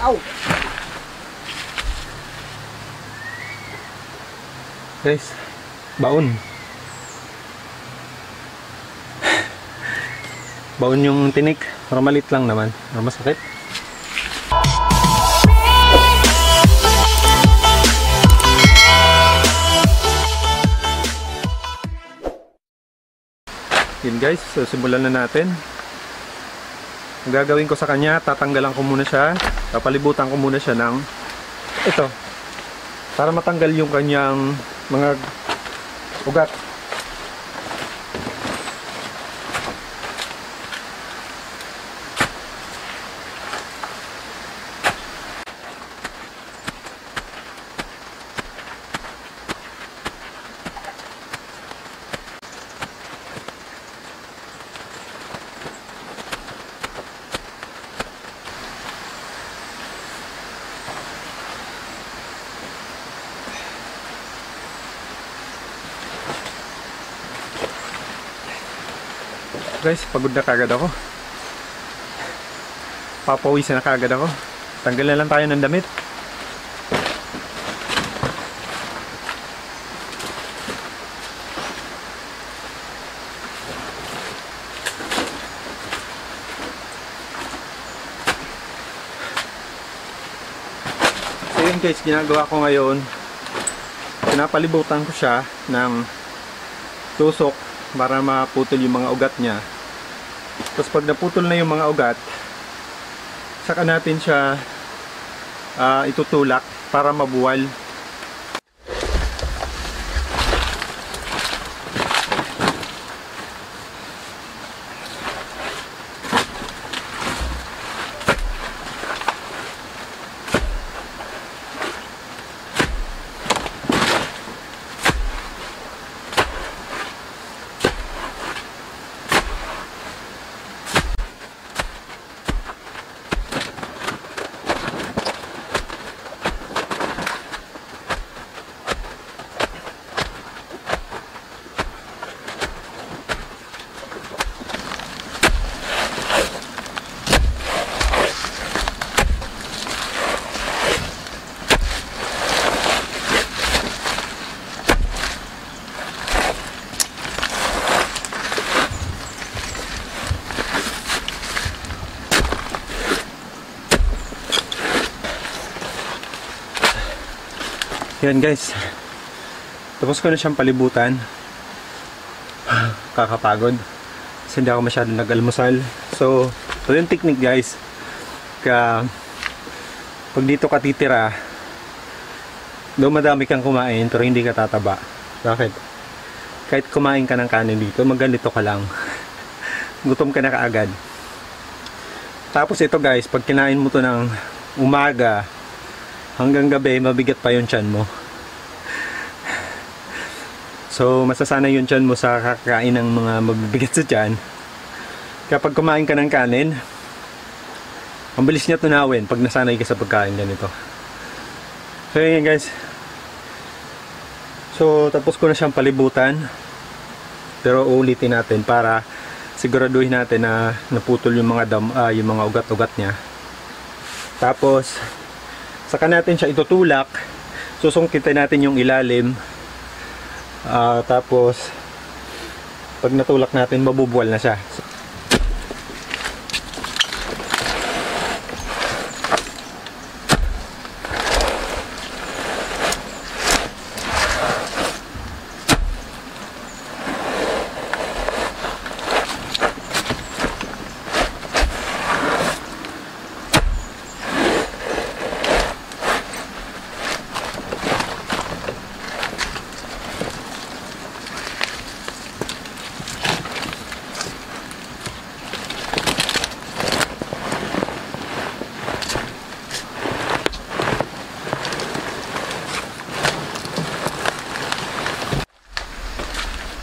Ow! Guys, baon. Baon yung tinik. Pero malit lang naman. Pero masakit. Yun guys, so simulan na natin. Ang gagawin ko sa kanya, tatanggalan ko muna siya. Papalibutan ko muna siya ng ito. Para matanggal yung kanyang mga ugat. Guys, pagod na kagad ako. Papawisan na kagad ako. Tanggal na lang tayo ng damit. So yun guys, ginagawa ko ngayon, pinapalibutan ko siya ng tusok para maputol yung mga ugat niya. Tapos pag naputol na yung mga ugat, saka natin siya itutulak para mabuwal. Yan guys, tapos ko na siyang palibutan. Kakapagod kasi hindi ako masyadong nag-almusal. So yung technique guys, pag dito ka titira, daw madami kang kumain pero hindi ka tataba. Bakit? Kahit kumain ka ng kanin dito, magganito ka lang. Gutom ka na kaagad. Tapos ito guys, pag kinain mo to ng umaga hanggang gabi, mabigat pa yung tiyan mo. So masasanay yung tiyan mo sa kakain ng mga mabibigat sa tiyan. Kapag kumain ka ng kanin, ang bilis niya tunawin pag nasanay ka sa pagkain ganito. So yun guys. So tapos ko na siyang palibutan. Pero ulitin natin para siguraduhin natin na naputol yung mga yung mga ugat-ugat niya. Tapos saka natin siya itutulak. Susungkitin natin yung ilalim. Tapos pag natulak natin, mabubuwal na siya.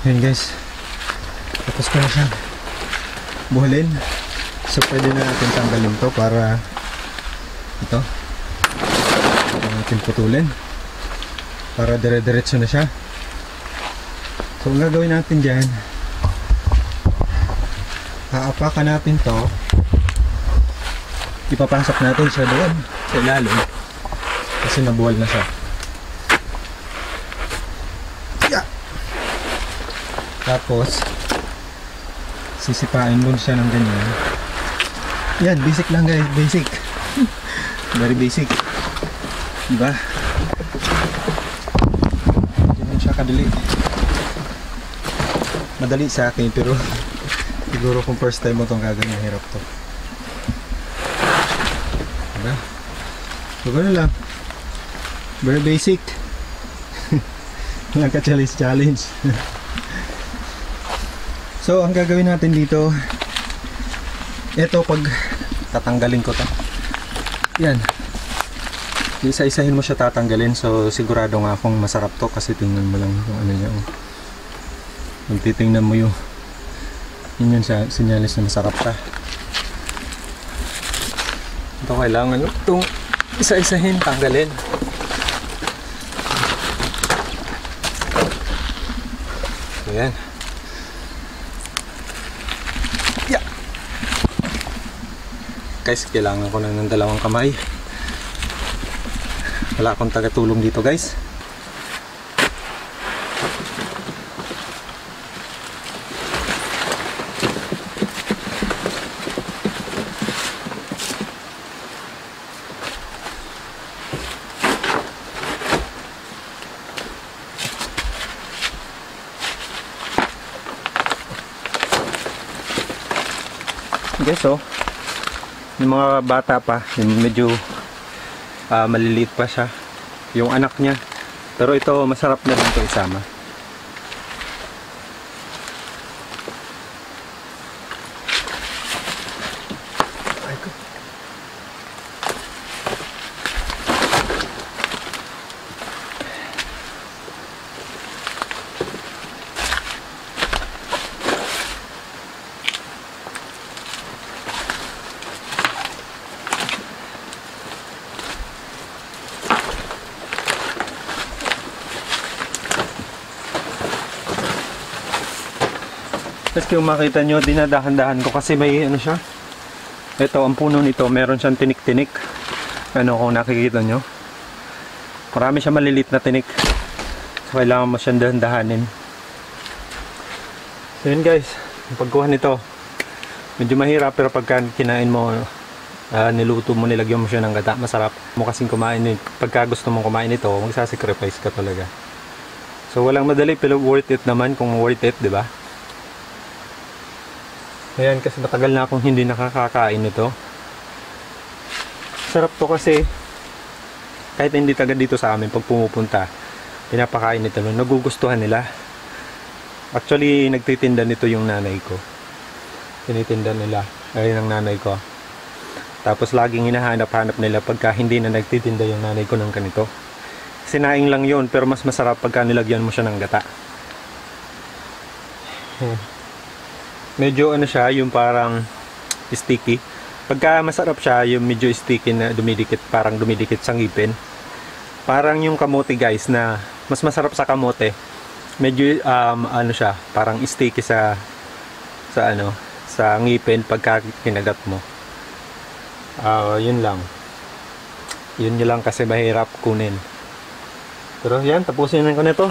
Yan guys, tapos ko na siya buhalin. So pwede na natin tanggalin to para ito natin putulin para dire-diretso na siya. So ang gagawin natin dyan, aapakan natin to, ipapasok natin siya doon. sa ilalim kasi nabuwal na siya. Yeah. Tapos sisipain mo siya ng ganyan. Yan, basic lang guys, basic. Very basic. Diba? Hindi siya kadali. Madali sa akin pero siguro kung first time mo itong gagawin, mahirap to. Diba? So gano'n lang. Very basic. Nagka-challenge. So ang gagawin natin dito, ito pag tatanggalin ko to, yan, isa-isahin mo siya tatanggalin. So sigurado nga akong masarap to kasi tingnan mo lang yung ano niya, kung titingnan mo yung yun yung sinyalis na masarap ka. Ito kailangan itong isa-isahin tanggalin. Ayan. Yeah. Guys, kailangan ko na ng dalawang kamay. Wala akong tagatulong dito guys. Guys, oh, yung mga bata pa, yung medyo maliliit pa siya, yung anak niya, pero ito masarap na din ito isama. Tapos kung makita nyo, dinadahan-dahan ko kasi may ano siya. Ito, ang puno nito, meron siyang tinik-tinik. Ano kung nakikita nyo. Marami siya malilit na tinik. So kailangan mo siyang dahan-dahanin. So yun guys, ang pagkuha nito, medyo mahirap pero pagka kinain mo, niluto mo, nilagyan mo siya ng gata, masarap. Mo kasing kumain, pagka gusto mong kumain ito, magsasacrifice ka talaga. So walang madali pero worth it naman kung worth it, di ba? Ayan, kasi matagal na akong hindi nakakakain nito. Sarap to kasi kahit hindi taga dito sa amin, pag pumupunta, pinapakain nito, nagugustuhan nila. Actually, nagtitinda nito yung nanay ko. Tinitinda nila, ay ng nanay ko. Tapos laging hinahanap-hanap nila pagka hindi na nagtitinda yung nanay ko ng ganito. Sinaing lang yun, pero mas masarap pagka nilagyan mo siya ng gata. Medyo ano siya, yung parang sticky. Pagka masarap siya, yung medyo sticky na dumidikit, parang dumidikit sa ngipin. Parang yung kamote guys, na mas masarap sa kamote. Medyo ano siya, parang sticky sa ano, sa ngipin pagka kinagat mo. Yun lang. Yun lang kasi mahirap kunin. Pero yan, tapusin ko na ito.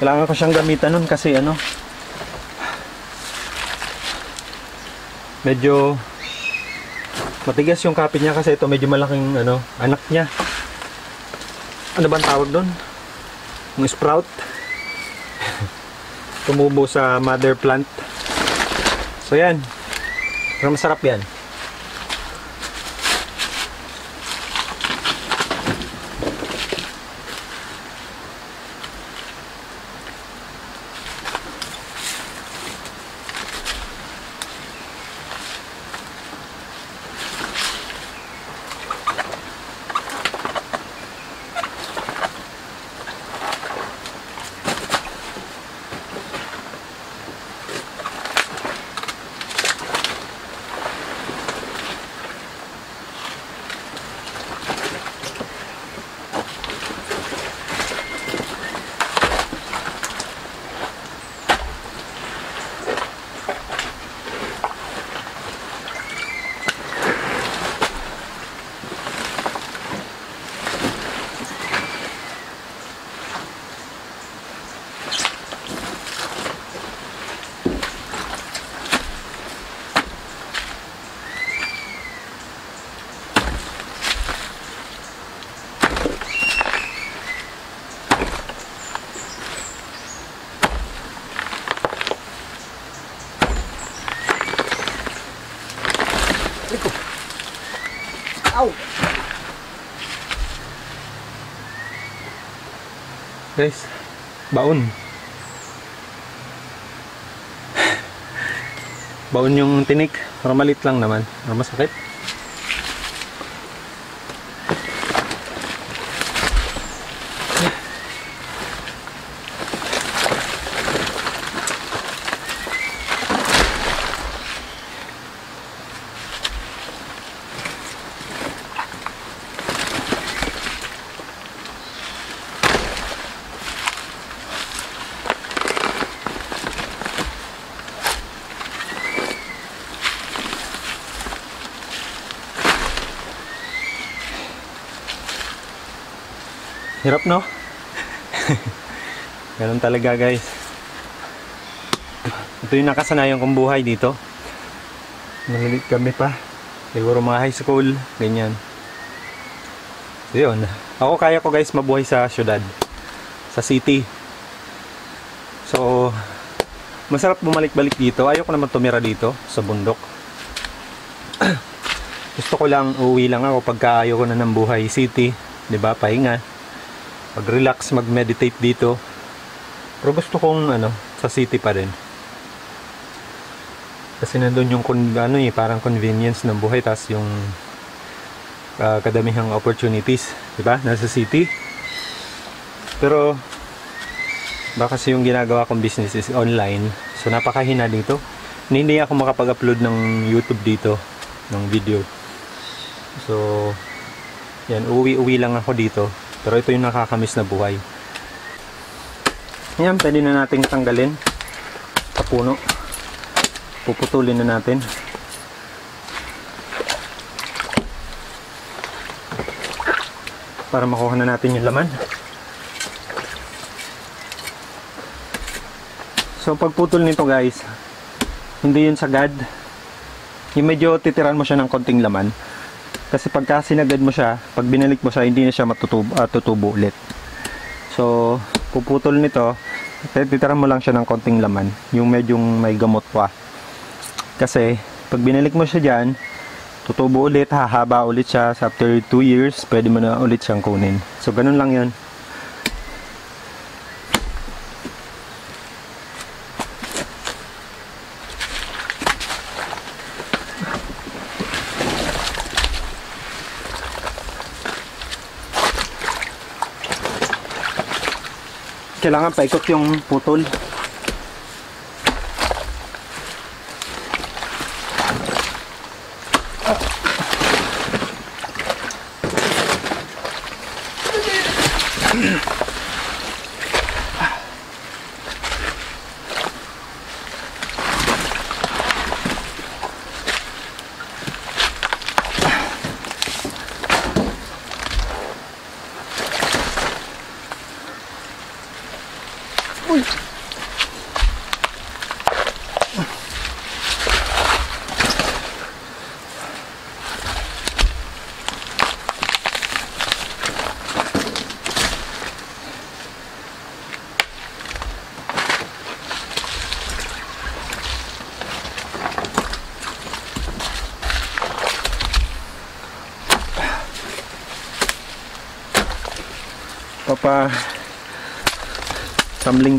Kailangan ko siyang gamitan nun kasi ano, medyo matigas yung kapit niya kasi ito medyo malaking ano, anak niya. Ano bang tawag doon? Yung sprout. Tumubo sa mother plant. So yan. Pero masarap yan. Guys, baon. Baon yung tinik. Pero malit lang naman. Pero masakit. Hirap, no? Ganun talaga, guys. Ito yung nakasanayan kong buhay dito. Malilit kami pa. Siguro mga high school, ganyan. So, yun. Ako kaya ko, guys, mabuhay sa syudad. Sa city. So, masarap bumalik-balik dito. Ayoko naman tumira dito, sa bundok. Gusto ko lang, uuwi lang ako pagka ayaw ko na ng buhay city. 'Di ba? Pahinga. Mag-relax, mag-meditate dito. Pero gusto kong sa city pa rin. Kasi nandun yung parang convenience ng buhay, tas yung kadamihang opportunities, 'di ba? Nasa city. Pero baka kasi yung ginagawa kong business is online. So napakahina dito. Hindi ako makapag-upload ng YouTube dito ng video. So yan, uwi lang ako dito. Pero ito yung nakakamiss na buhay. Ayan, pwede na nating tanggalin sa puno. Puputulin na natin. Para makuha na natin yung laman. So pagputol nito, guys, hindi yun sagad. Yung medyo titiran mo siya ng konting laman. Kasi pagka sinagad mo siya, pag binalik mo siya, hindi na siya tutubo ulit. So, puputol nito, titiran mo lang siya ng konting laman. Yung medyo may gamot pa. Kasi, pag binalik mo siya dyan, tutubo ulit, hahaba ulit siya. So, after 2 years, pwede mo na ulit siyang kunin. So, ganun lang yun. Kailangan paikot yung putol.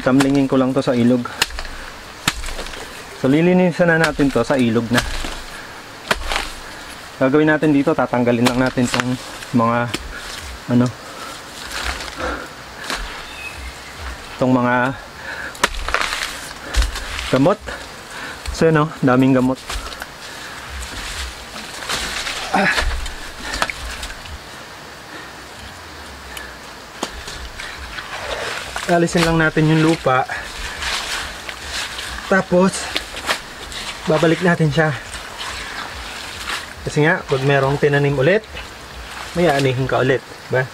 Tamlingin ko lang to sa ilog. So lilinisan na natin to sa ilog na. Gagawin natin dito, tatanggalin lang natin tong mga tong mga gamot. So daming gamot. Alisin lang natin yung lupa. Tapos babalik natin siya. Kasi nga, pag merong tinanim ulit, may aanihin ka ulit, ba?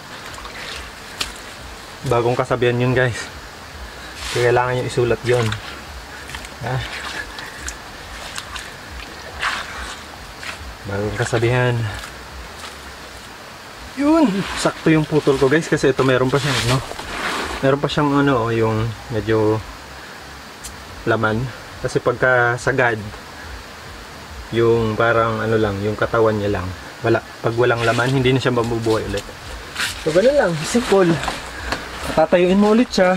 Bagong kasabihan yun, guys. Kaya kailangan nyo isulat yun. Bagong kasabihan. Yun! Sakto yung putol ko, guys, kasi ito meron pa siya, meron pa siyang yung medyo laman. Kasi pagka sagad, yung parang yung katawan niya lang. Pag walang laman, hindi na siya mabubuhay ulit. So, ganun lang. Simple. Tatayuin mo ulit siya.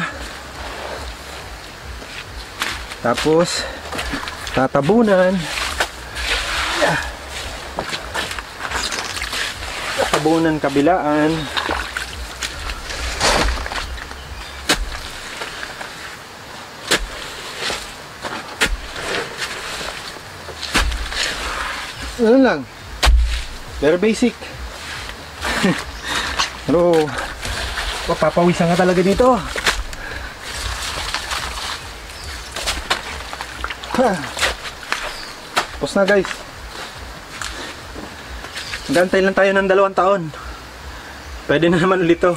Tapos tatabunan. Tatabunan kabilaan. Ano lang, very basic. Pero papawisan ka talaga dito. Tapos na guys. Gantay lang tayo ng 2 taon. Pwede na naman ulit to.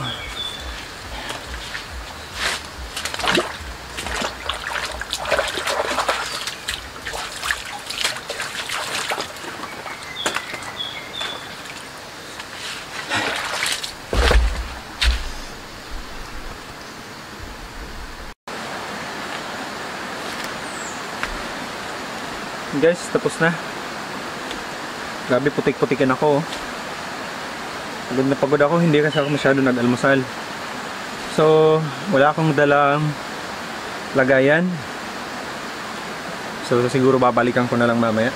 Guys, tapos na. Grabe, putik-putikin ako. Pagod na pagod ako, hindi kasi ako masyado nag-almusal. So, wala akong dalang lagayan. So, siguro babalikan ko na lang mamaya.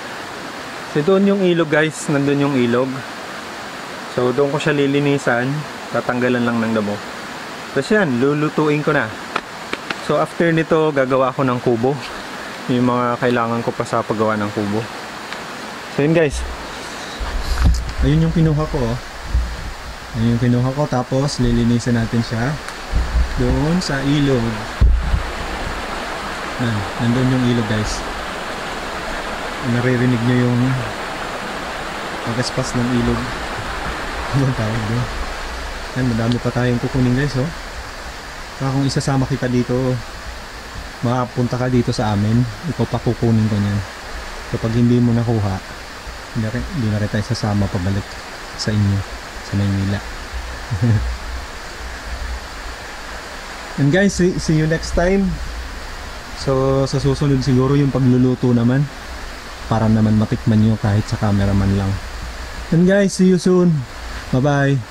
So, doon yung ilog guys, nandun yung ilog. So, doon ko siya lilinisan. Tatanggalan lang ng damo. Tapos yan, lulutuin ko na. So, after nito, gagawa ako ng kubo. Yung mga kailangan ko pa sa paggawa ng kubo. So yun guys, ayun yung kinuha ko, oh. Ayun yung kinuha ko, tapos lilinisan natin siya doon sa ilog. Nandun yung ilog guys. Naririnig nyo yung pagkaspas ng ilog. Ano tawag doon? Yan, madami pa tayong kukunin guys, oh. Kaya kung isasama kita dito, makapunta ka dito sa amin, ikaw pa kukunin ko niyan. Kapag hindi mo nakuha, hindi na rin tayo sasama pabalik sa inyo, sa Maynila. And guys, see you next time. So sa susunod siguro yung pagluluto naman, para naman matikman nyo kahit sa cameraman lang. And guys, see you soon. Bye bye.